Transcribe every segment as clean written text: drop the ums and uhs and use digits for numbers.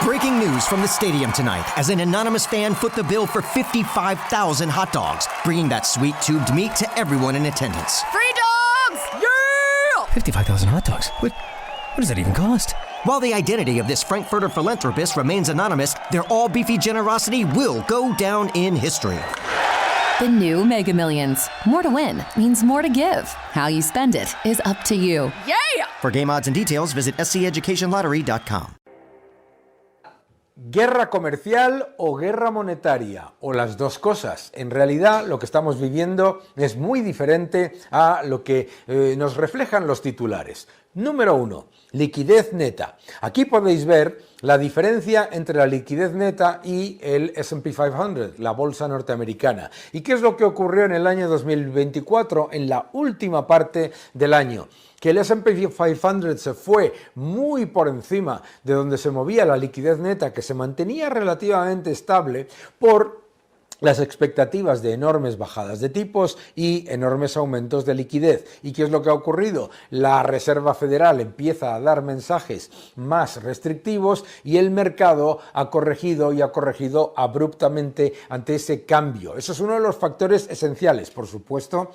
Breaking news from the stadium tonight as an anonymous fan foot the bill for 55,000 hot dogs, bringing that sweet tubed meat to everyone in attendance. Free dogs! Yeah! 55,000 hot dogs? What does that even cost? While the identity of this Frankfurter philanthropist remains anonymous, their all-beefy generosity will go down in history. The new Mega Millions. More to win means more to give. How you spend it is up to you. Yeah! For game odds and details, visit sceducationlottery.com. ¿Guerra comercial o guerra monetaria? O las dos cosas. En realidad lo que estamos viviendo es muy diferente a lo que nos reflejan los titulares. Número 1. Liquidez neta. Aquí podéis ver la diferencia entre la liquidez neta y el S&P 500, la bolsa norteamericana. ¿Y qué es lo que ocurrió en el año 2024, en la última parte del año? Que el S&P 500 se fue muy por encima de donde se movía la liquidez neta, que se mantenía relativamente estable por las expectativas de enormes bajadas de tipos y enormes aumentos de liquidez. ¿Y qué es lo que ha ocurrido? La Reserva Federal empieza a dar mensajes más restrictivos y el mercado ha corregido y ha corregido abruptamente ante ese cambio. Eso es uno de los factores esenciales, por supuesto.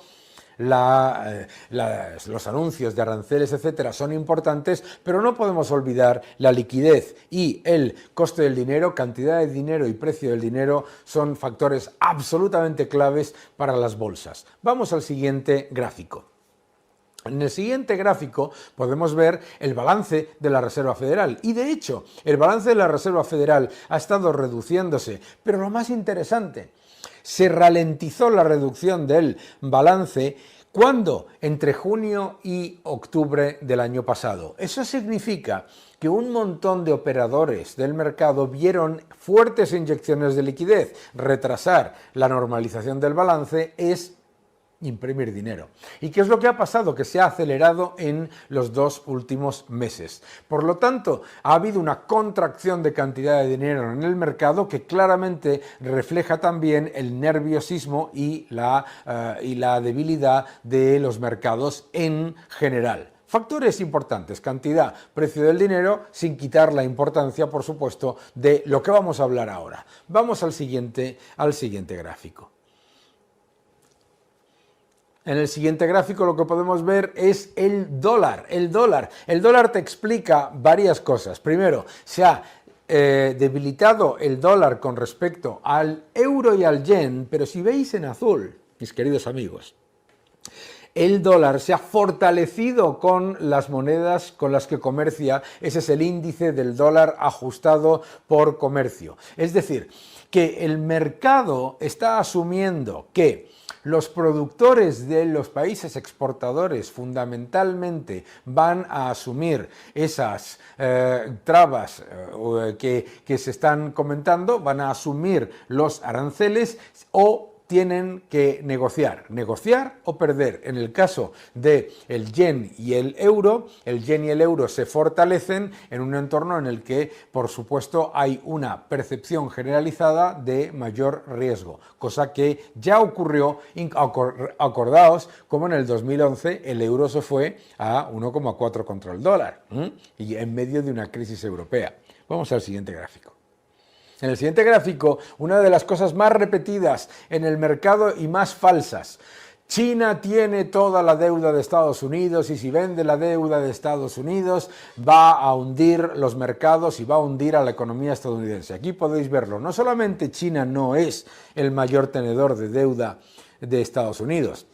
Los anuncios de aranceles, etcétera, son importantes, pero no podemos olvidar la liquidez y el coste del dinero, cantidad de dinero y precio del dinero son factores absolutamente claves para las bolsas. Vamos al siguiente gráfico. En el siguiente gráfico podemos ver el balance de la Reserva Federal y de hecho el balance de la Reserva Federal ha estado reduciéndose, pero lo más interesante, se ralentizó la reducción del balance cuando entre junio y octubre del año pasado. Eso significa que un montón de operadores del mercado vieron fuertes inyecciones de liquidez. Retrasar la normalización del balance es imprimir dinero. ¿Y qué es lo que ha pasado? Que se ha acelerado en los 2 últimos meses. Por lo tanto, ha habido una contracción de cantidad de dinero en el mercado que claramente refleja también el nerviosismo y la debilidad de los mercados en general. Factores importantes, cantidad, precio del dinero, sin quitar la importancia, por supuesto, de lo que vamos a hablar ahora. Vamos al siguiente gráfico. En el siguiente gráfico lo que podemos ver es el dólar. El dólar te explica varias cosas. Primero, se ha debilitado el dólar con respecto al euro y al yen, pero si veis en azul, mis queridos amigos, el dólar se ha fortalecido con las monedas con las que comercia. Ese es el índice del dólar ajustado por comercio. Es decir, que el mercado está asumiendo que los productores de los países exportadores fundamentalmente van a asumir esas trabas que se están comentando, van a asumir los aranceles o tienen que negociar o perder. En el caso del yen y el euro se fortalecen en un entorno en el que, por supuesto, hay una percepción generalizada de mayor riesgo, cosa que ya ocurrió, acordaos, como en el 2011 el euro se fue a 1,4 contra el dólar, y en medio de una crisis europea. Vamos al siguiente gráfico. En el siguiente gráfico, una de las cosas más repetidas en el mercado y más falsas. China tiene toda la deuda de Estados Unidos y si vende la deuda de Estados Unidos va a hundir los mercados y va a hundir a la economía estadounidense. Aquí podéis verlo. No solamente China no es el mayor tenedor de deuda de Estados Unidos.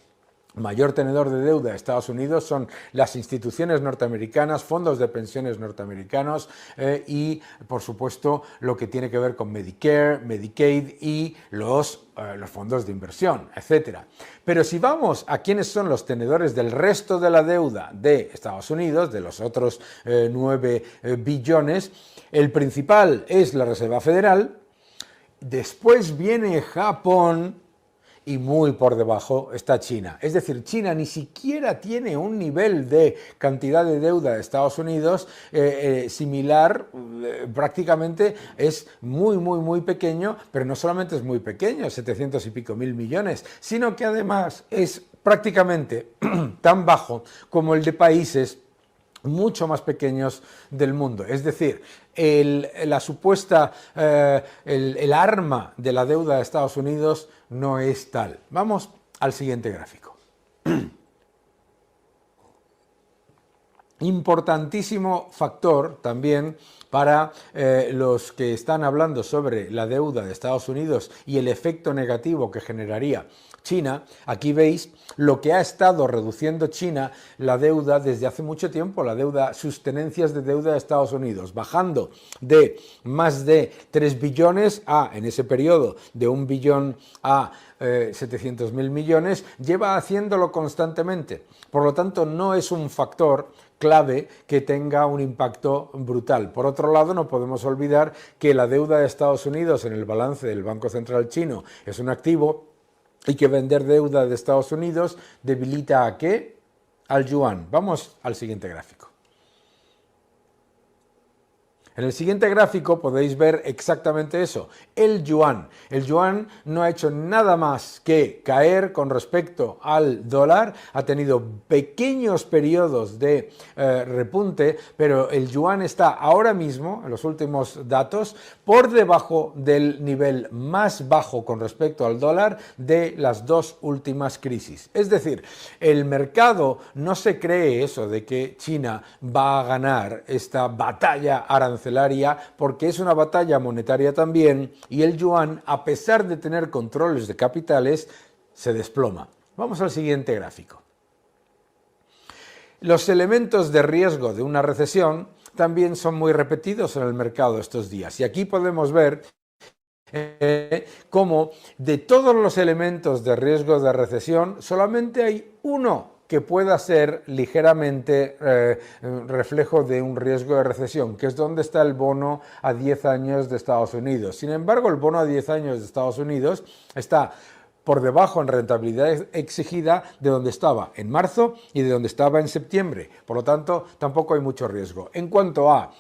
Mayor tenedor de deuda de Estados Unidos son las instituciones norteamericanas, fondos de pensiones norteamericanos y, por supuesto, lo que tiene que ver con Medicare, Medicaid y los fondos de inversión, etcétera. Pero si vamos a quiénes son los tenedores del resto de la deuda de Estados Unidos, de los otros 9 billones, el principal es la Reserva Federal, después viene Japón, y muy por debajo está China. Es decir, China ni siquiera tiene un nivel de cantidad de deuda de Estados Unidos similar, prácticamente es muy pequeño, pero no solamente es muy pequeño, 700 y pico mil millones, sino que además es prácticamente tan bajo como el de países mucho más pequeños del mundo. Es decir, el arma de la deuda de Estados Unidos no es tal. Vamos al siguiente gráfico. Importantísimo factor también para los que están hablando sobre la deuda de Estados Unidos y el efecto negativo que generaría China. Aquí veis lo que ha estado reduciendo China la deuda desde hace mucho tiempo, sus tenencias de deuda de Estados Unidos, bajando de más de 3 billones en ese periodo, de 1 billón a 700.000 millones, lleva haciéndolo constantemente. Por lo tanto, no es un factor clave que tenga un impacto brutal. Por otro lado, no podemos olvidar que la deuda de Estados Unidos en el balance del Banco Central chino es un activo y que vender deuda de Estados Unidos debilita ¿a qué? Al yuan. Vamos al siguiente gráfico. En el siguiente gráfico podéis ver exactamente eso, el yuan. El yuan no ha hecho nada más que caer con respecto al dólar, ha tenido pequeños periodos de repunte, pero el yuan está ahora mismo, en los últimos datos, por debajo del nivel más bajo con respecto al dólar de las dos últimas crisis. Es decir, el mercado no se cree eso de que China va a ganar esta batalla arancelaria, porque es una batalla monetaria también, y el yuan, a pesar de tener controles de capitales, se desploma. Vamos al siguiente gráfico. Los elementos de riesgo de una recesión también son muy repetidos en el mercado estos días, y aquí podemos ver cómo de todos los elementos de riesgo de recesión solamente hay uno que pueda ser ligeramente reflejo de un riesgo de recesión, que es donde está el bono a 10 años de Estados Unidos. Sin embargo, el bono a 10 años de Estados Unidos está por debajo en rentabilidad exigida de donde estaba en marzo y de donde estaba en septiembre. Por lo tanto, tampoco hay mucho riesgo. En cuanto a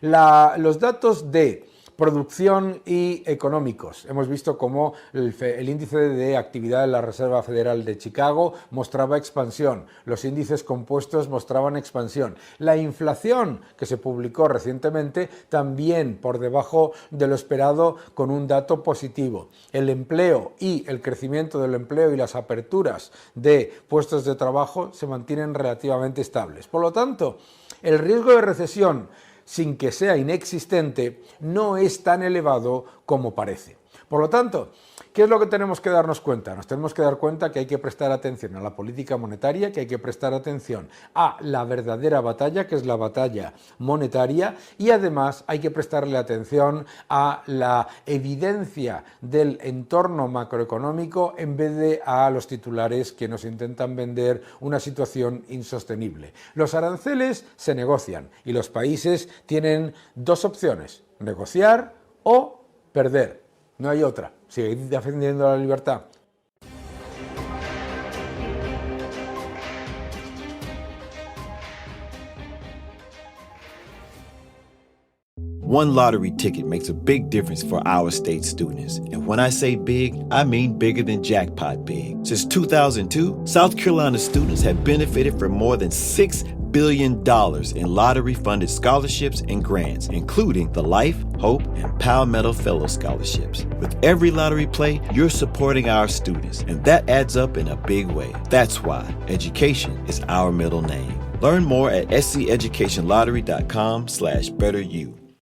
los datos de producción y económicos, hemos visto cómo el índice de actividad de la Reserva Federal de Chicago mostraba expansión, los índices compuestos mostraban expansión, la inflación que se publicó recientemente también por debajo de lo esperado con un dato positivo, el empleo y el crecimiento del empleo y las aperturas de puestos de trabajo se mantienen relativamente estables. Por lo tanto, el riesgo de recesión, sin que sea inexistente, no es tan elevado como parece. Por lo tanto, ¿qué es lo que tenemos que darnos cuenta? Nos tenemos que dar cuenta que hay que prestar atención a la política monetaria, que hay que prestar atención a la verdadera batalla, que es la batalla monetaria, y además hay que prestarle atención a la evidencia del entorno macroeconómico en vez de a los titulares que nos intentan vender una situación insostenible. Los aranceles se negocian y los países tienen dos opciones: negociar o perder. No hay otra. Seguir defendiendo la libertad. One lottery ticket makes a big difference for our state students. And when I say big, I mean bigger than jackpot big. Since 2002, South Carolina students have benefited from more than $6 billion in lottery-funded scholarships and grants, including the Life, Hope, and Palmetto Fellow Scholarships. With every lottery play, you're supporting our students, and that adds up in a big way. That's why education is our middle name. Learn more at sceducationlottery.com/betteryou.